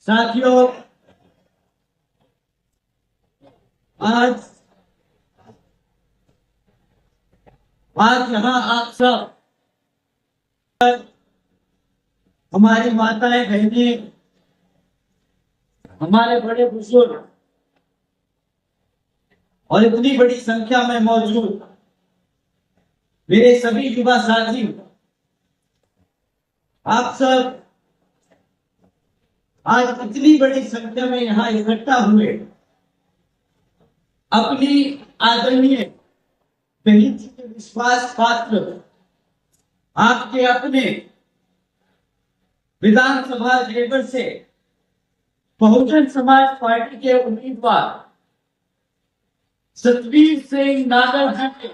साथियों, आज आज यहाँ आप सब हमारी माताएं बहनें, हमारे बड़े बुजुर्ग और इतनी बड़ी संख्या में मौजूद मेरे सभी युवा साथी, आप सब आज इतनी बड़ी संख्या में यहाँ इकट्ठा हुए अपनी आदरणीय बहन जी के विश्वास पात्र आपके अपने विधानसभा जेवर से बहुजन समाज पार्टी के उम्मीदवार सतवीर सिंह नागर जी के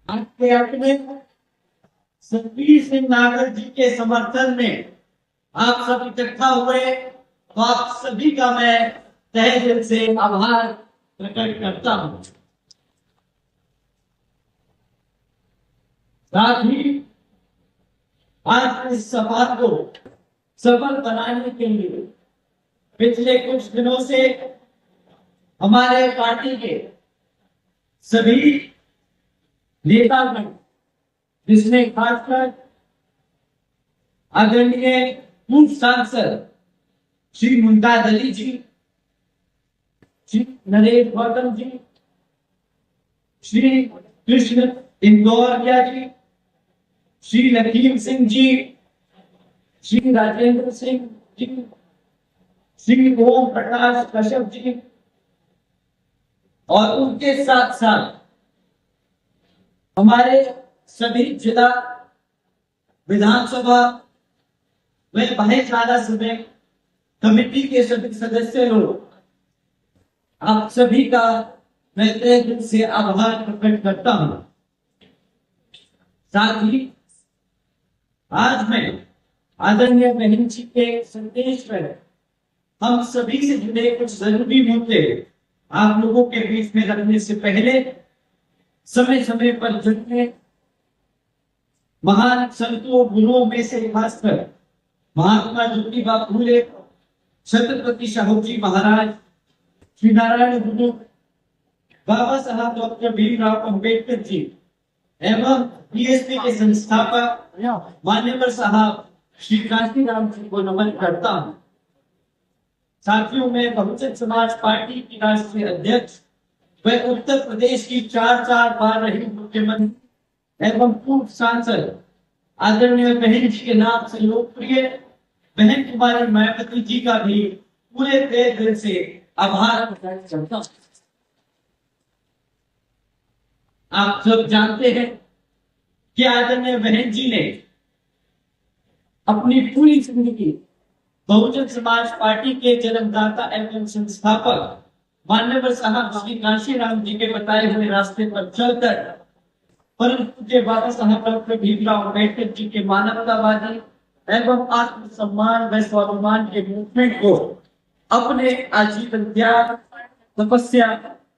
आपके अपने सतवीर सिंह नागर जी के समर्थन में आप सब इकट्ठा हुए, तो आप सभी का मैं तहे दिल से आभार प्रकट करता हूं। साथ ही आज इस सभा को सफल बनाने के लिए पिछले कुछ दिनों से हमारे पार्टी के सभी नेतागण, जिसमें खासकर आदरणीय पूर्व सांसद श्री मुमताज अली जी, श्री नरेश गौतम जी, श्री कृष्ण इंदौरिया जी, श्री लखीम सिंह जी, श्री राजेंद्र सिंह जी, श्री ओम प्रकाश कश्यप जी और उनके साथ साथ हमारे सभी जिला विधानसभा में भाईचारा सभा कमेटी के सभी सदस्य लोग, आप सभी का मैं तहे दिल से आभार प्रकट करता हूं। साथ ही आज मैं आदरणीय बहन जी के संदेश पर हम सभी से जुड़े कुछ जरूरी मुद्दे आप लोगों के बीच में रखने से पहले समय समय पर जुड़े महान संतों गुरुओं में से खासकर महात्मा ज्योतिबा फूले, छत्रपति शाहू जी महाराज, श्री नारायण गुरु, बाबा साहब डॉक्टर भीमराव अंबेडकर जी एवं बीएसपी के संस्थापक मान्यवर साहब श्री कांशीराम जी को नमन करता हूं। साथियों, मैं बहुजन समाज पार्टी की राष्ट्रीय अध्यक्ष व उत्तर प्रदेश की 4 बार रही मुख्यमंत्री एवं पूर्व सांसद आदरणीय बहन जी के नाम से लोकप्रिय बहन कुमारी मायावती जी का भी पूरे तहे दिल से आभार प्रकट करता हूं। आप सब जानते हैं कि आदरणीय बहन जी ने अपनी पूरी जिंदगी बहुजन समाज पार्टी के जन्मदाता एवं संस्थापक मान्यवर साहब श्री कांशीराम जी के बताए हुए रास्ते पर चलकर परम पूज्य बाबा साहब डॉक्टर भीमराव अंबेडकर जी के मानवतावादी एवं आत्मसम्मान व स्वाभिमान के मूवमेंट को अपने आजीवन त्याग, तपस्या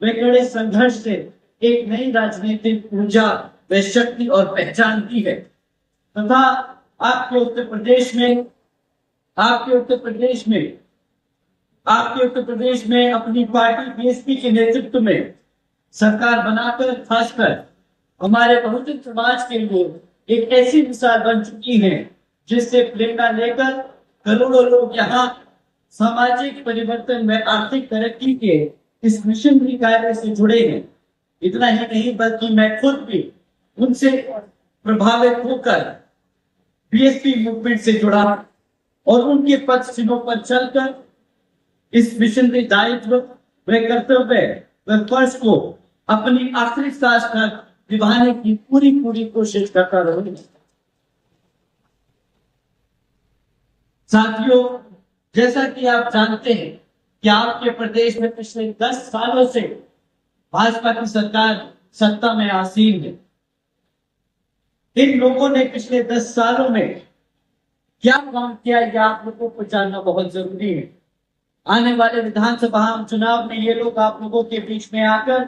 व कड़े संघर्ष से एक नई राजनीतिक ऊर्जा व शक्ति और पहचान दी है तथा आपके उत्तर प्रदेश में अपनी पार्टी बीएसपी के नेतृत्व में सरकार बनाकर खासकर हमारे बहुजन समाज के लिए एक ऐसी मिसाल बन चुकी है जिससे प्रेरणा लेकर करोड़ों लोग यहाँ सामाजिक परिवर्तन में आर्थिक तरक्की के इस मिशनरी कार्य से जुड़े हैं। इतना ही नहीं बल्कि मैं खुद भी उनसे प्रभावित होकर बीएसपी मूवमेंट से जुड़ा और उनके पद चिन्हों पर चलकर इस मिशनरी दायित्व व कर्तव्य व फर्ज को अपनी आखिरी सांस तक निभाने की पूरी कोशिश करता रहूंगा। साथियों, जैसा कि आप जानते हैं कि आपके प्रदेश में पिछले 10 सालों से भाजपा की सरकार सत्ता में आसीन है। इन लोगों ने पिछले 10 सालों में क्या काम किया, यह आप लोगों को जानना बहुत जरूरी है। आने वाले विधानसभा चुनाव में ये लोग आप लोगों के बीच में आकर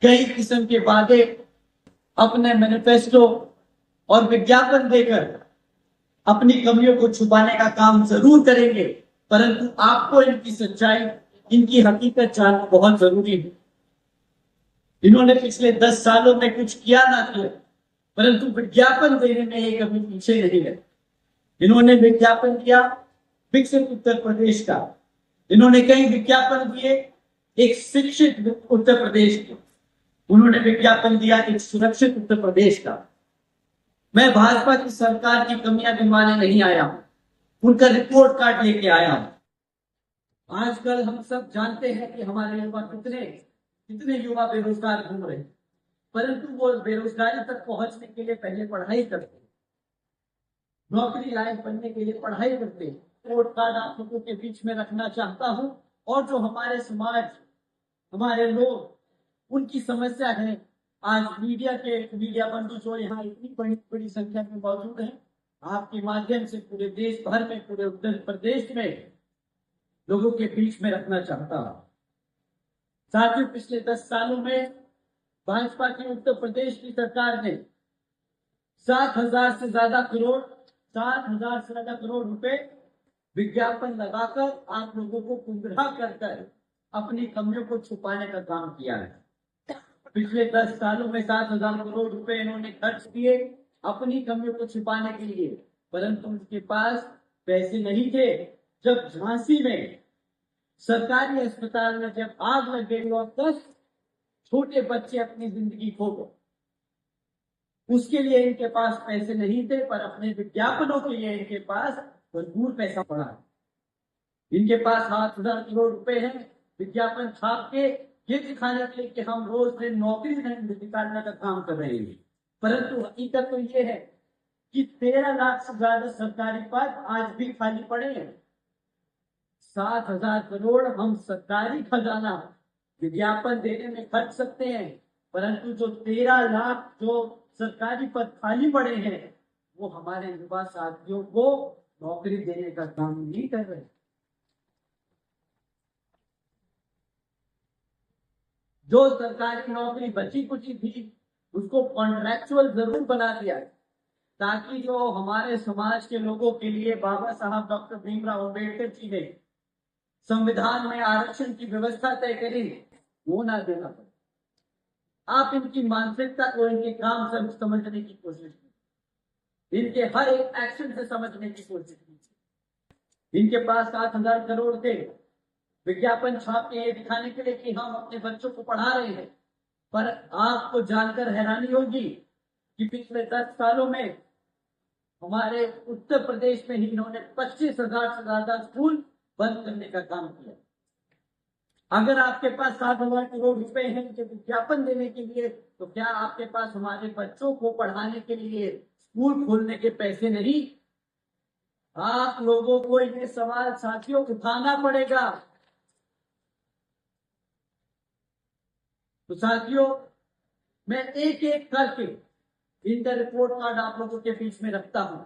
कई किस्म के वादे, अपने मैनिफेस्टो और विज्ञापन देकर अपनी कमियों को छुपाने का काम जरूर करेंगे, परंतु आपको इनकी सच्चाई, इनकी हकीकत जानना बहुत जरूरी है। इन्होंने पिछले 10 सालों में कुछ किया ना किया, परंतु विज्ञापन देने में ये कभी पीछे नहीं है। इन्होंने विज्ञापन दिया विकसित उत्तर प्रदेश का, इन्होंने कई विज्ञापन दिए एक शिक्षित उत्तर प्रदेश के, उन्होंने विज्ञापन दिया एक सुरक्षित उत्तर प्रदेश का। मैं भाजपा की सरकार की कमियां गिनवाने नहीं आया हूं, उनका रिपोर्ट कार्ड लेके आया हूं। आजकल हम सब जानते हैं कि हमारे युवा कितने युवा बेरोजगार घूम रहे हैं, परंतु वो बेरोजगारी तक पहुंचने के लिए पहले पढ़ाई करते हैं, नौकरी लायक बनने के लिए पढ़ाई करते हैं। रिपोर्ट कार्ड आप लोगों के बीच में रखना चाहता हूं। और जो हमारे समाज, हमारे लोग, उनकी समस्या है, आज मीडिया बंधु जो यहाँ इतनी बड़ी संख्या में मौजूद है, आपके माध्यम से पूरे देश भर में, पूरे उत्तर प्रदेश में लोगों के बीच में रखना चाहता हूं। साथियों, पिछले 10 सालों में भाजपा की उत्तर प्रदेश की सरकार ने 7,000 से ज्यादा करोड़ रुपए विज्ञापन लगाकर आप लोगों को गुमराह कर अपनी कमियों को छुपाने का काम किया है। पिछले 10 सालों में 7,000 करोड़ रुपए इन्होंने खर्च किए अपनी कमियों को छुपाने के लिए, परंतु उनके पास पैसे नहीं थे। जब झांसी में सरकारी अस्पताल में जब आग लग गई और 10 छोटे बच्चे अपनी जिंदगी खो गए, उसके लिए इनके पास पैसे नहीं थे, पर अपने विज्ञापनों के लिए इनके पास भरपूर पैसा पड़ा। इनके पास 7,000 करोड़ रुपए हैं विज्ञापन छाप के ये दिखाने के लिए कि हम रोज दिन नौकरी निकालने का काम कर रहे हैं, परंतु हकीकत तो ये है कि 13 लाख से ज्यादा सरकारी पद आज भी खाली पड़े हैं। 7,000 करोड़ हम सरकारी खजाना विज्ञापन देने में खर्च सकते हैं, परंतु जो 13 लाख जो सरकारी पद खाली पड़े हैं, वो हमारे युवा साथियों को नौकरी देने का काम नहीं कर रहे। जो सरकारी नौकरी बची कुची थी, उसको कॉन्ट्रैक्चुअल जरूर बना दिया है, ताकि जो हमारे समाज के लोगों के लिए बाबा साहब डॉक्टर भीमराव अम्बेडकर जी ने संविधान में आरक्षण की व्यवस्था तय करी, वो ना देना पड़े। आप इनकी मानसिकता को, इनके काम से समझने की कोशिश कीजिए, इनके हर एक एक्शन से समझने की कोशिश कीजिए। इनके पास 7,000 करोड़ थे विज्ञापन छाप के ये दिखाने के लिए कि हम अपने बच्चों को पढ़ा रहे हैं, पर आपको जानकर हैरानी होगी कि पिछले 10 सालों में हमारे उत्तर प्रदेश में ही इन्होंने 25,000 से ज्यादा स्कूल बंद करने का काम किया। अगर आपके पास 7,000 करोड़ रुपए हैं विज्ञापन देने के लिए, तो क्या आपके पास हमारे बच्चों को पढ़ाने के लिए स्कूल खोलने के पैसे नहीं? आप लोगों को ये सवाल साथियों उठाना पड़ेगा। तो साथियों, मैं एक एक करके इनका रिपोर्ट कार्ड आप लोगों के बीच में रखता हूं।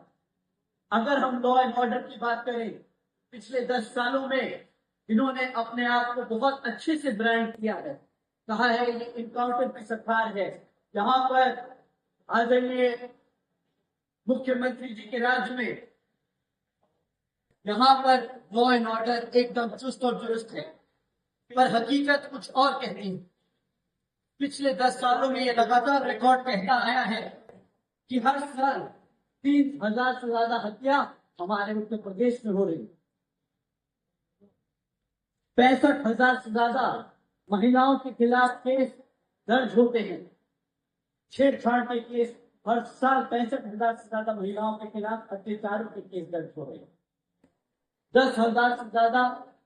अगर हम लॉ एंड ऑर्डर की बात करें, पिछले 10 सालों में इन्होंने अपने आप को बहुत अच्छे से ब्रांड किया है, कहा है ये इनकाउंटर की सरकार है। यहाँ पर आदरणीय मुख्यमंत्री जी के राज्य में यहाँ पर लॉ एंड ऑर्डर एकदम चुस्त और दुरुस्त है, पर हकीकत कुछ और कहती है। पिछले 10 सालों में ये लगातार रिकॉर्ड कहता आया है कि हर साल 30,000 से ज्यादा हत्या हमारे उत्तर प्रदेश में हो रही है। 65,000 से ज्यादा महिलाओं के खिलाफ केस दर्ज होते हैं। छेड़छाड़ के केस हर साल 65,000 से ज्यादा महिलाओं के खिलाफ अत्याचारों के केस दर्ज हो रहे हैं। 10,000 से ज्यादा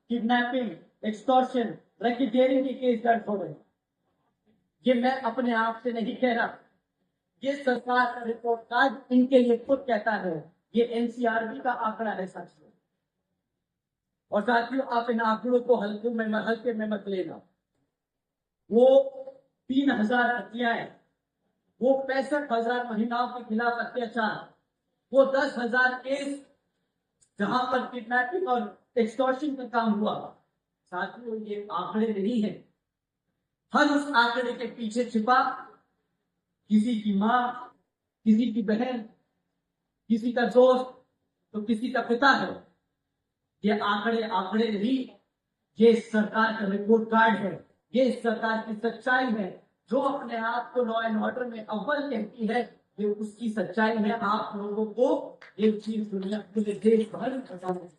किडनैपिंग, एक्सटॉर्शन, रैकेटियरिंग के केस दर्ज हो रहे हैं। ये मैं अपने आप से नहीं कह रहा, ये सरकार का रिपोर्ट कार्ड इनके लिए खुद कहता है। ये एनसीआरबी का आंकड़ा है साथियों। और साथियों, आप इन आंकड़ों को हल्के में मत लेना। वो 3,000 हत्याएं, वो 65,000 महिलाओं के खिलाफ अत्याचार, वो 10,000 केस जहां पर किडनैपिंग और एक्सटॉर्शन का काम हुआ। साथियों, ये आंकड़े नहीं है। हर उस आंकड़े के पीछे छिपा किसी की मां, किसी की बहन, किसी का दोस्त, तो किसी का पिता है। ये आंकड़े आंकड़े नहीं, ये सरकार का रिपोर्ट कार्ड है, ये सरकार की सच्चाई है। जो अपने आप को लॉ एंड ऑर्डर में अव्वल कहती है, ये उसकी सच्चाई है। आप लोगों को एक चीज दुनिया पूरे देश भर में बताना है।